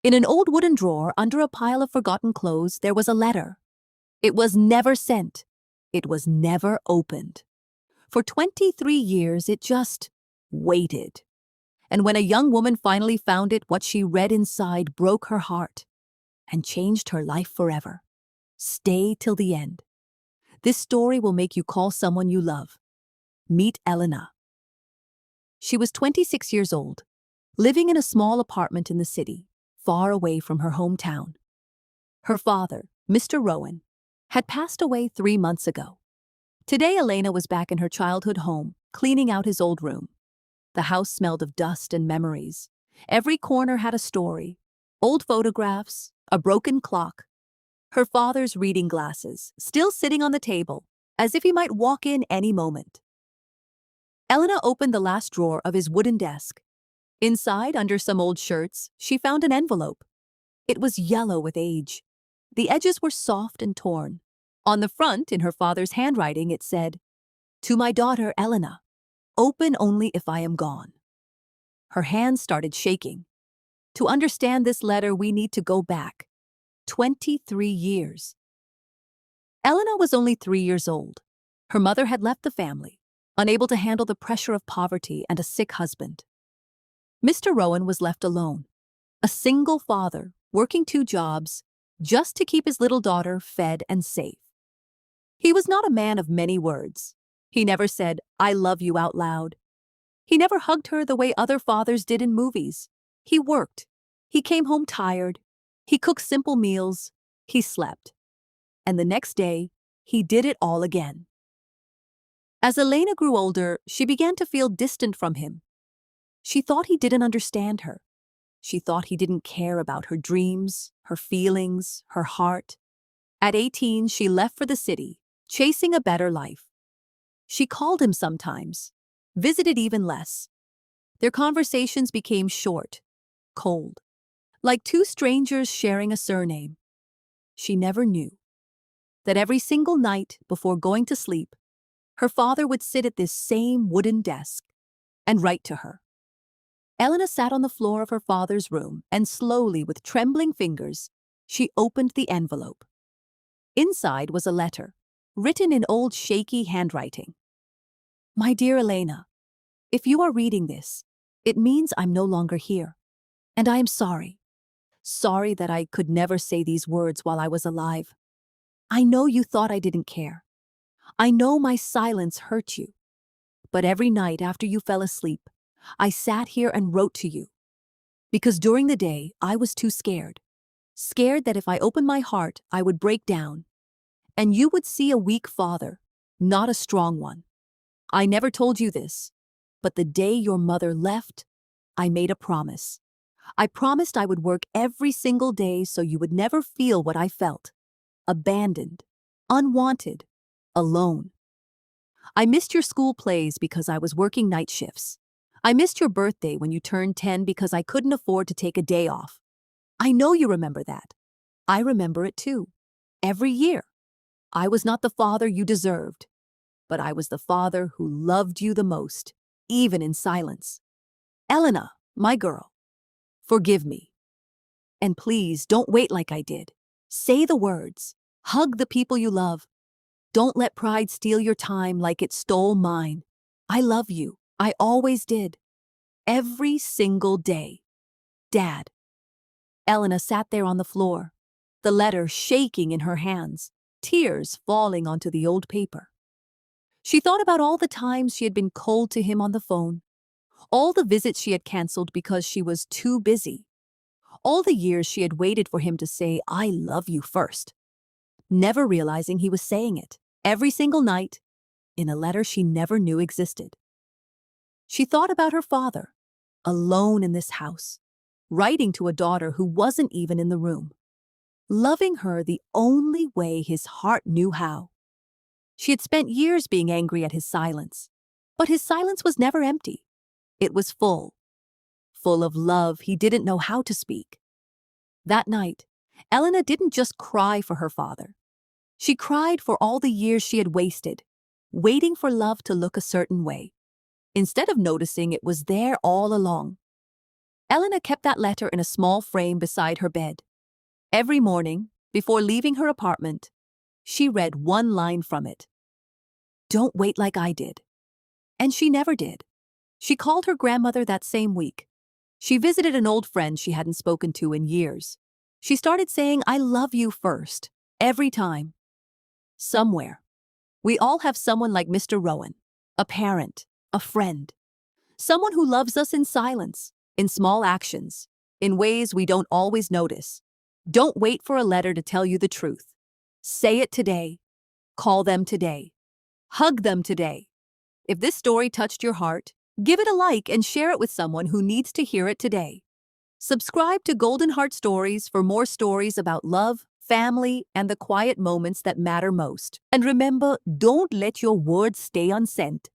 In an old wooden drawer under a pile of forgotten clothes, there was a letter. It was never sent. It was never opened. For 23 years, it just waited. And when a young woman finally found it, what she read inside broke her heart and changed her life forever. Stay till the end. This story will make you call someone you love. Meet Elena. She was 26 years old, living in a small apartment in the city, far away from her hometown. Her father, Mr. Rowan, had passed away 3 months ago. Today, Elena was back in her childhood home, cleaning out his old room. The house smelled of dust and memories. Every corner had a story. Old photographs, a broken clock, her father's reading glasses, still sitting on the table, as if he might walk in any moment. Elena opened the last drawer of his wooden desk. Inside, under some old shirts, she found an envelope. It was yellow with age. The edges were soft and torn. On the front, in her father's handwriting, it said, "To my daughter, Elena, open only if I am gone." Her hands started shaking. To understand this letter, we need to go back 23 years. Elena was only 3 years old. Her mother had left the family, unable to handle the pressure of poverty and a sick husband. Mr. Rowan was left alone, a single father, working 2 jobs, just to keep his little daughter fed and safe. He was not a man of many words. He never said, "I love you" out loud. He never hugged her the way other fathers did in movies. He worked. He came home tired. He cooked simple meals. He slept. And the next day, he did it all again. As Elena grew older, she began to feel distant from him. She thought he didn't understand her. She thought he didn't care about her dreams, her feelings, her heart. At 18, she left for the city, chasing a better life. She called him sometimes, visited even less. Their conversations became short, cold, like 2 strangers sharing a surname. She never knew that every single night before going to sleep, her father would sit at this same wooden desk and write to her. Elena sat on the floor of her father's room and slowly, with trembling fingers, she opened the envelope. Inside was a letter, written in old shaky handwriting. "My dear Elena, if you are reading this, it means I'm no longer here. And I am sorry. Sorry that I could never say these words while I was alive. I know you thought I didn't care. I know my silence hurt you. But every night after you fell asleep, I sat here and wrote to you. Because during the day, I was too scared. Scared that if I opened my heart, I would break down. And you would see a weak father, not a strong one. I never told you this, but the day your mother left, I made a promise. I promised I would work every single day so you would never feel what I felt. Abandoned, unwanted, alone. I missed your school plays because I was working night shifts. I missed your birthday when you turned 10 because I couldn't afford to take a day off. I know you remember that. I remember it too. Every year. I was not the father you deserved, but I was the father who loved you the most, even in silence. Elena, my girl, forgive me. And please don't wait like I did. Say the words. Hug the people you love. Don't let pride steal your time like it stole mine. I love you. I always did. Every single day. Dad." Elena sat there on the floor, the letter shaking in her hands, tears falling onto the old paper. She thought about all the times she had been cold to him on the phone, all the visits she had canceled because she was too busy, all the years she had waited for him to say, "I love you" first, never realizing he was saying it every single night in a letter she never knew existed. She thought about her father, alone in this house, writing to a daughter who wasn't even in the room, loving her the only way his heart knew how. She had spent years being angry at his silence, but his silence was never empty. It was full of love he didn't know how to speak. That night, Elena didn't just cry for her father. She cried for all the years she had wasted, waiting for love to look a certain way, instead of noticing it was there all along. Elena kept that letter in a small frame beside her bed. Every morning, before leaving her apartment, she read one line from it. "Don't wait like I did." And she never did. She called her grandmother that same week. She visited an old friend she hadn't spoken to in years. She started saying, "I love you" first, every time. Somewhere, we all have someone like Mr. Rowan, a parent, a friend, someone who loves us in silence, in small actions, in ways we don't always notice. Don't wait for a letter to tell you the truth. Say it today. Call them today. Hug them today. If this story touched your heart, give it a like and share it with someone who needs to hear it today. Subscribe to Golden Heart Stories for more stories about love, family, and the quiet moments that matter most. And remember, don't let your words stay unsent.